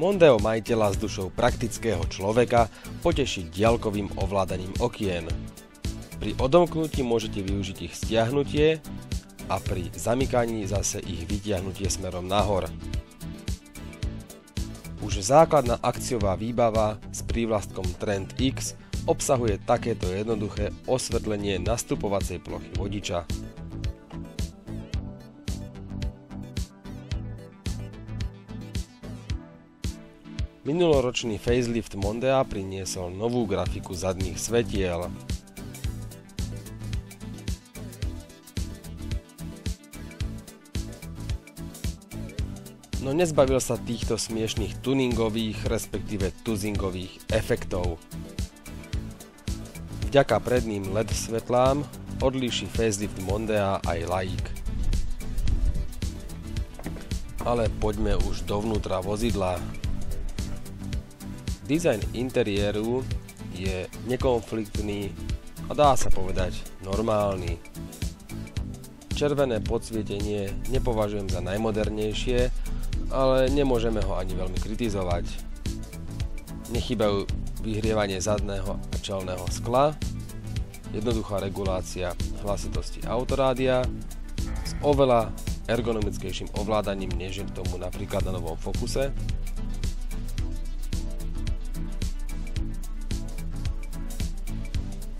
Mondeo majiteľa s dušou praktického človeka poteší diaľkovým ovládaním okien. Pri odomknutí môžete využiť ich stiahnutie a pri zamykaní zase ich vytiahnutie smerom nahor. Už základná akciová výbava s prívlastkom Trend X obsahuje takéto jednoduché osvetlenie nastupovacej plochy vodiča. Minuloročný facelift Mondea priniesol novú grafiku zadných svetiel. No nezbavil sa týchto smiešných tuningových, respektíve tuzingových efektov. Vďaka predným LED svetlám odlíši facelift Mondea aj laik. Ale poďme už dovnútra vozidla. Dizajn interiéru je nekonfliktný a dá sa povedať normálny. Červené podsvietenie nepovažujem za najmodernejšie, ale nemôžeme ho ani veľmi kritizovať. Nechýbajú vyhrievanie zadného a čelného skla, jednoduchá regulácia hlasitosti autorádia s oveľa ergonomickejším ovládaním, než je tomu napríklad na novom Focuse.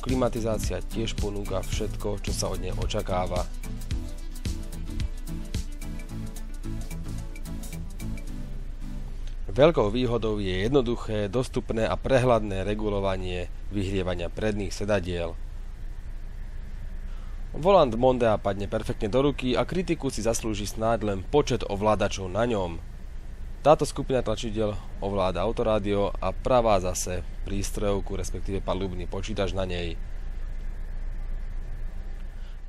Klimatizácia tiež ponúka všetko, čo sa od nej očakáva. Veľkou výhodou je jednoduché, dostupné a prehľadné regulovanie vyhrievania predných sedadiel. Volant Mondea padne perfektne do ruky a kritiku si zaslúži snáď len počet ovládačov na ňom. Táto skupina tlačidiel ovláda autorádio a pravá zase prístrojovku, respektíve palubný počítač na nej.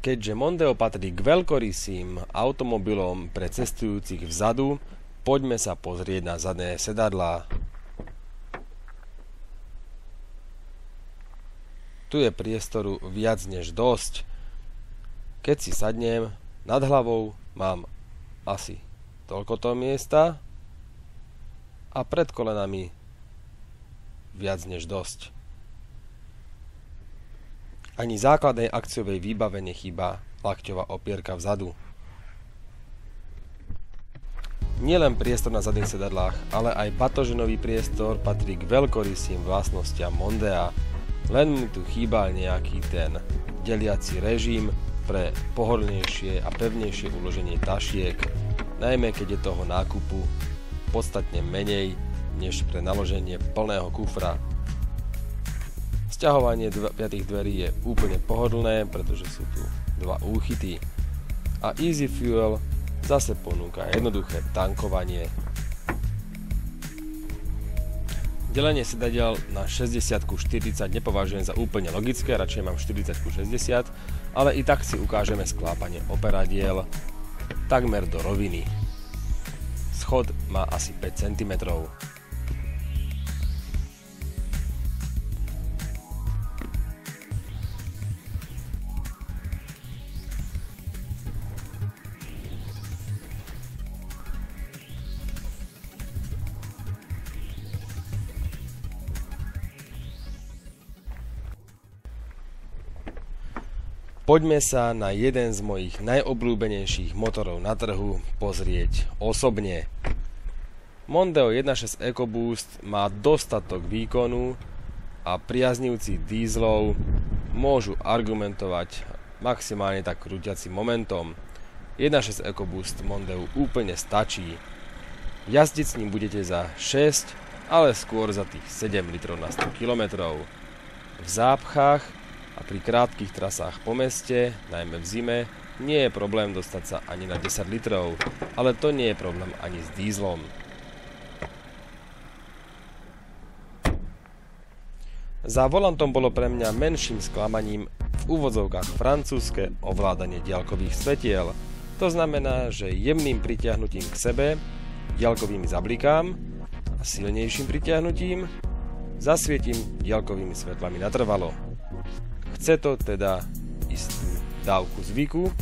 Keďže Mondeo patrí k veľkorysým automobilom pre cestujúcich vzadu, poďme sa pozrieť na zadné sedadlá. Tu je priestoru viac než dosť. Keď si sadnem, nad hlavou mám asi toľkoto miesta a pred kolenami viac než dosť. Ani základnej akciovej výbave nechýba lakťová opierka vzadu. Nielen priestor na zadných sedadlách, ale aj batoženový priestor patrí k veľkorysým vlastnostiam Mondea. Len mi tu chýbal nejaký ten deliaci režim pre pohodlnejšie a pevnejšie uloženie tašiek, najmä keď je toho nákupu podstatne menej než pre naloženie plného kufra. Sťahovanie piatých dverí je úplne pohodlné, pretože sú tu dva úchyty. A Easy Fuel zase ponúka jednoduché tankovanie. Delenie sedadiel na 60:40 nepovažujem za úplne logické, radšej mám 40:60, ale i tak si ukážeme sklápanie operadiel takmer do roviny. Schod má asi 5 cm. Poďme sa na jeden z mojich najobľúbenejších motorov na trhu pozrieť osobne. Mondeo 1.6 EcoBoost má dostatok výkonu a priaznivci dízlov môžu argumentovať maximálne tak krútiacim momentom. 1.6 EcoBoost Mondeu úplne stačí. Jazdiť s ním budete za 6, ale skôr za tých 7 litrov na 100 km. V zápchách a pri krátkych trasách po meste, najmä v zime, nie je problém dostať sa ani na 10 litrov, ale to nie je problém ani s dízlom. Za volantom bolo pre mňa menším sklamaním v úvodzovkách francúzske ovládanie diaľkových svetiel. To znamená, že jemným pritiahnutím k sebe, diaľkovými zablikám a silnejším pritiahnutím zasvietím diaľkovými svetlami natrvalo. Chce to teda istú dávku zvyku,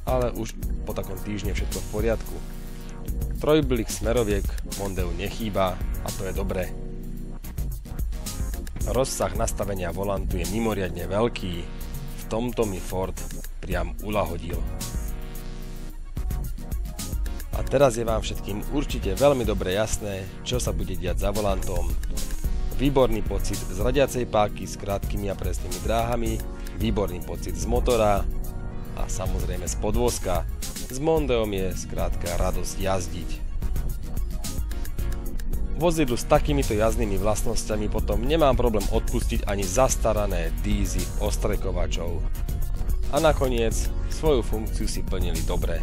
ale už po takom týždni všetko v poriadku. Trojblik smeroviek Mondeu nechýba a to je dobré. Rozsah nastavenia volantu je mimoriadne veľký, v tomto mi Ford priam uľahodil. A teraz je vám všetkým určite veľmi dobre jasné, čo sa bude diať za volantom. Výborný pocit z radiacej páky s krátkými a presnými dráhami, výborný pocit z motora a samozrejme z podvozka. S Mondeom je skrátka radosť jazdiť. Vozidlu s takýmito jazdnými vlastnosťami potom nemám problém odpustiť ani zastarané dízy ostrekovačov. A nakoniec svoju funkciu si plnili dobre.